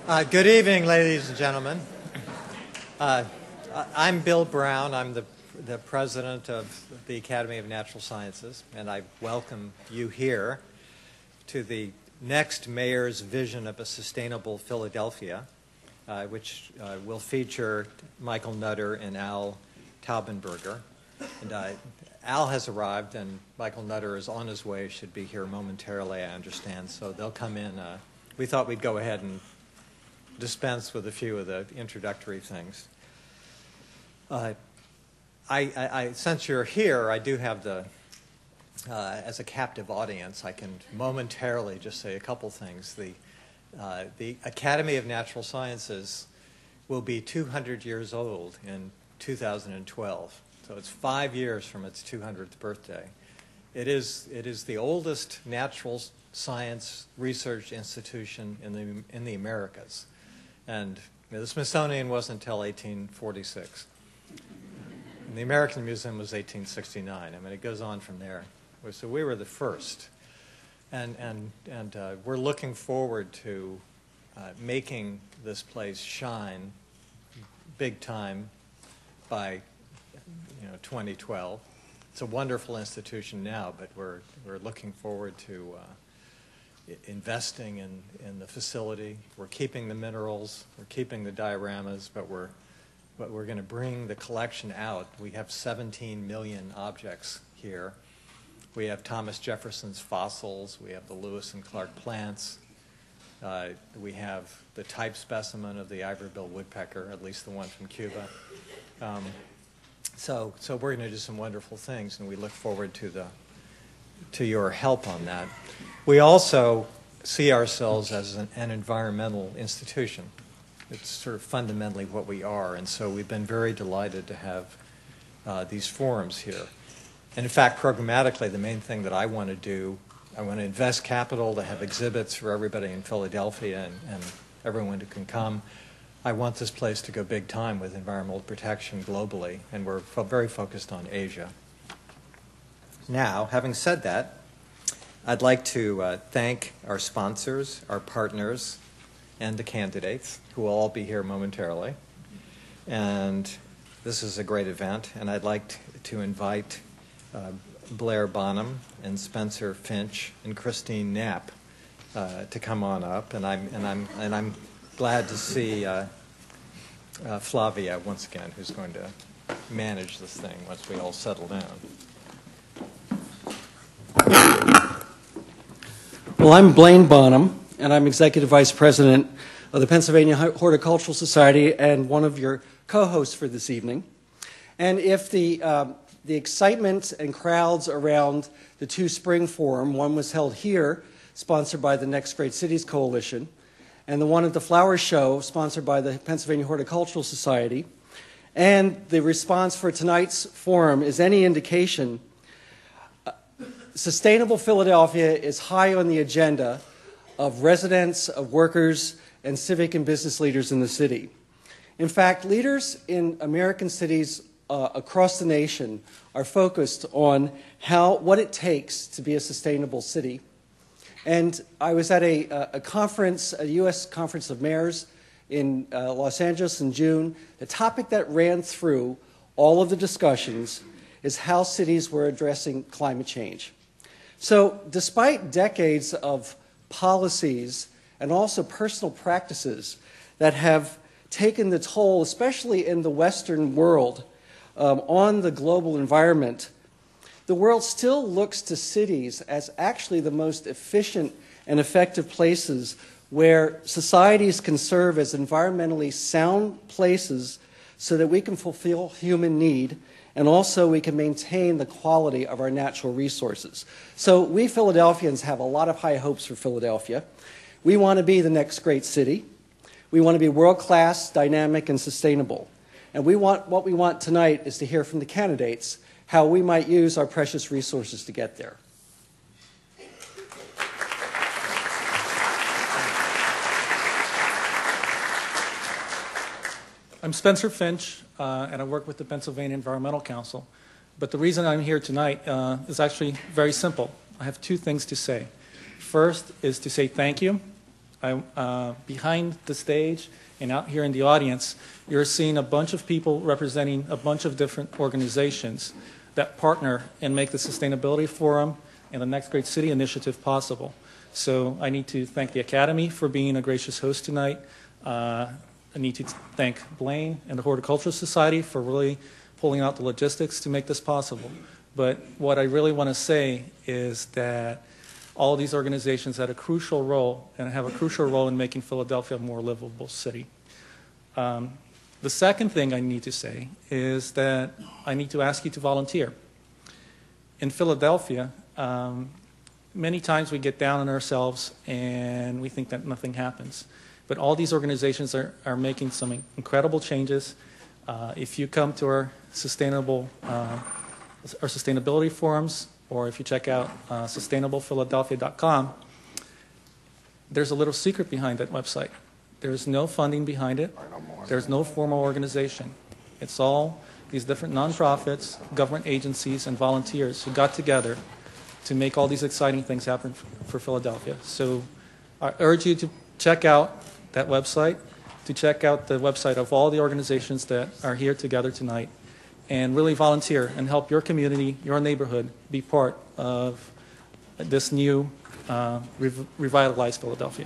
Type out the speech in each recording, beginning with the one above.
Good evening, ladies and gentlemen. I'm Bill Brown. I'm the president of the Academy of Natural Sciences, and I welcome you here to the next mayor's vision of a sustainable Philadelphia, which will feature Michael Nutter and Al Taubenberger. And Al has arrived, and Michael Nutter is on his way, should be here momentarily, I understand. So they'll come in. We thought we'd go ahead and dispense with a few of the introductory things. Since you're here, I do have as a captive audience, I can momentarily just say a couple things. The Academy of Natural Sciences will be 200 years old in 2012. So it's 5 years from its 200th birthday. It is the oldest natural science research institution in the Americas. And the Smithsonian wasn't until 1846. And the American Museum was 1869. I mean, it goes on from there. So we were the first. And we're looking forward to making this place shine big time by 2012. It's a wonderful institution now, but we're looking forward to investing in the facility. We're keeping the minerals, we're keeping the dioramas, but we're going to bring the collection out. We have 17 million objects here. We have Thomas Jefferson's fossils, we have the Lewis and Clark plants, we have the type specimen of the ivory-billed woodpecker, at least the one from Cuba. So we're going to do some wonderful things, and we look forward to your help on that. We also see ourselves as an environmental institution. It's sort of fundamentally what we are, and so we've been very delighted to have these forums here. And in fact, programmatically, the main thing that I want to do, I want to invest capital to have exhibits for everybody in Philadelphia and everyone who can come. I want this place to go big time with environmental protection globally, and we're very focused on Asia. Now, having said that, I'd like to thank our sponsors, our partners, and the candidates, who will all be here momentarily. And this is a great event, and I'd like to invite Blair Bonham and Spencer Finch and Christine Knapp to come on up, and I'm glad to see Flavia once again, who's going to manage this thing once we all settle down. Well, I'm Blaine Bonham, and I'm Executive Vice President of the Pennsylvania Horticultural Society and one of your co-hosts for this evening. And if the excitement and crowds around the Two Spring Forum, one was held here, sponsored by the Next Great Cities Coalition, and the one at the Flower Show, sponsored by the Pennsylvania Horticultural Society, and the response for tonight's forum is any indication, sustainable Philadelphia is high on the agenda of residents, of workers, and civic and business leaders in the city. In fact, leaders in American cities across the nation are focused on what it takes to be a sustainable city. And I was at a conference, a U.S. Conference of Mayors in Los Angeles in June. The topic that ran through all of the discussions is how cities were addressing climate change. So despite decades of policies and also personal practices that have taken the toll, especially in the Western world, on the global environment, the world still looks to cities as actually the most efficient and effective places where societies can serve as environmentally sound places so that we can fulfill human need and also we can maintain the quality of our natural resources. So we Philadelphians have a lot of high hopes for Philadelphia. We want to be the next great city. We want to be world-class, dynamic, and sustainable. And what we want tonight is to hear from the candidates how we might use our precious resources to get there. I'm Spencer Finch, and I work with the Pennsylvania Environmental Council. But the reason I'm here tonight is actually very simple. I have two things to say. First is to say thank you. Behind the stage and out here in the audience, you're seeing a bunch of people representing a bunch of different organizations that partner and make the Sustainability Forum and the Next Great City Initiative possible. So I need to thank the Academy for being a gracious host tonight. I need to thank Blaine and the Horticultural Society for really pulling out the logistics to make this possible. But what I really want to say is that all these organizations had a crucial role and have a crucial role in making Philadelphia a more livable city. The second thing I need to say is that I need to ask you to volunteer. In Philadelphia, many times we get down on ourselves and we think that nothing happens. But all these organizations are making some incredible changes. If you come to our sustainability forums, or if you check out sustainablephiladelphia.com, there's a little secret behind that website. There's no funding behind it. There's no formal organization. It's all these different nonprofits, government agencies, and volunteers who got together to make all these exciting things happen for Philadelphia. So I urge you to check out that website, to check out the website of all the organizations that are here together tonight, and really volunteer and help your community, your neighborhood, be part of this new revitalized Philadelphia.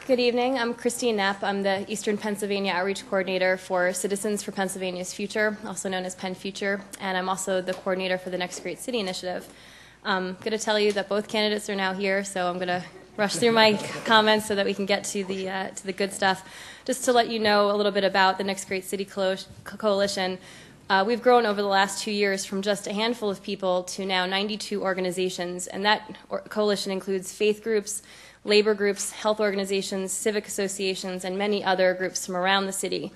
Good evening. I'm Christine Knapp. I'm the Eastern Pennsylvania Outreach Coordinator for Citizens for Pennsylvania's Future, also known as Penn Future, and I'm also the coordinator for the Next Great City Initiative. I'm going to tell you that both candidates are now here, so I'm going to rush through my comments so that we can get to the good stuff. Just to let you know a little bit about the Next Great City Coalition. We've grown over the last 2 years from just a handful of people to now 92 organizations, and that coalition includes faith groups, labor groups, health organizations, civic associations, and many other groups from around the city.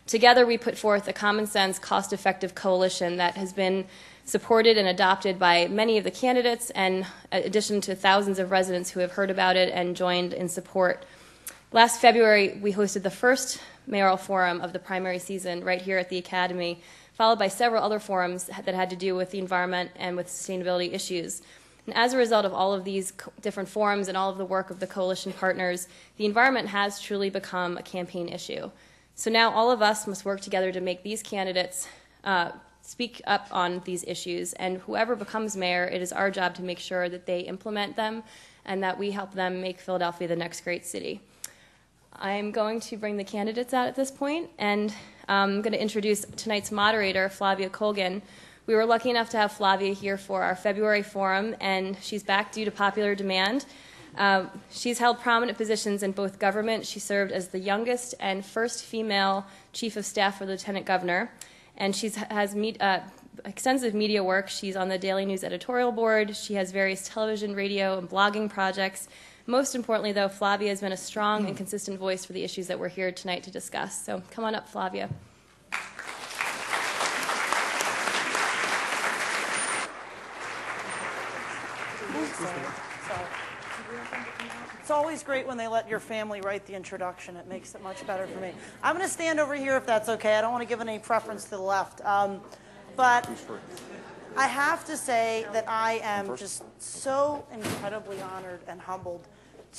Together, we put forth a common-sense, cost-effective coalition that has been supported and adopted by many of the candidates, and in addition to thousands of residents who have heard about it and joined in support. Last February, we hosted the first mayoral forum of the primary season right here at the Academy, followed by several other forums that had to do with the environment and with sustainability issues. And as a result of all of these different forums and all of the work of the coalition partners, the environment has truly become a campaign issue. So now all of us must work together to make these candidates speak up on these issues, and whoever becomes mayor, it is our job to make sure that they implement them and that we help them make Philadelphia the next great city. I'm going to bring the candidates out at this point, and I'm going to introduce tonight's moderator, Flavia Colgan. We were lucky enough to have Flavia here for our February forum, and she's back due to popular demand. She's held prominent positions in both government. She served as the youngest and first female chief of staff for the lieutenant governor, and she has extensive media work. She's on the Daily News editorial board. She has various television, radio, and blogging projects. Most importantly, though, Flavia has been a strong and consistent voice for the issues that we're here tonight to discuss. So come on up, Flavia. It's always great when they let your family write the introduction. It makes it much better for me. I'm going to stand over here if that's okay. I don't want to give any preference to the left. But I have to say that I am just so incredibly honored and humbled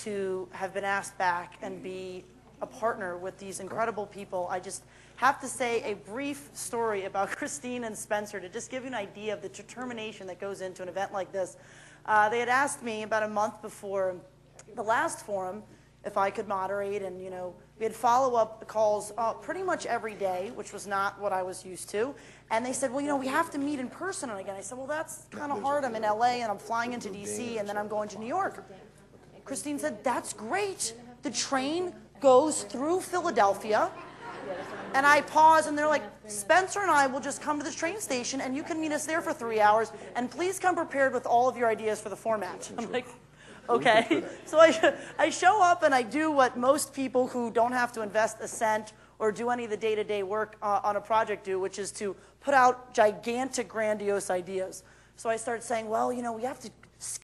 to have been asked back and be a partner with these incredible people. I just have to say a brief story about Christine and Spencer to just give you an idea of the determination that goes into an event like this. They had asked me about a month before the last forum if I could moderate, and we had follow-up calls pretty much every day, which was not what I was used to. And they said, well, we have to meet in person again. I said, well, that's kind of hard. I'm in LA and I'm flying into DC and then I'm going to New York. Christine said, that's great. The train goes through Philadelphia. And I pause, and they're like, Spencer and I will just come to this train station, and you can meet us there for 3 hours, and please come prepared with all of your ideas for the format. I'm like, okay. So I show up, and I do what most people who don't have to invest a cent or do any of the day-to-day work on a project do, which is to put out gigantic, grandiose ideas. So I start saying, well, we have to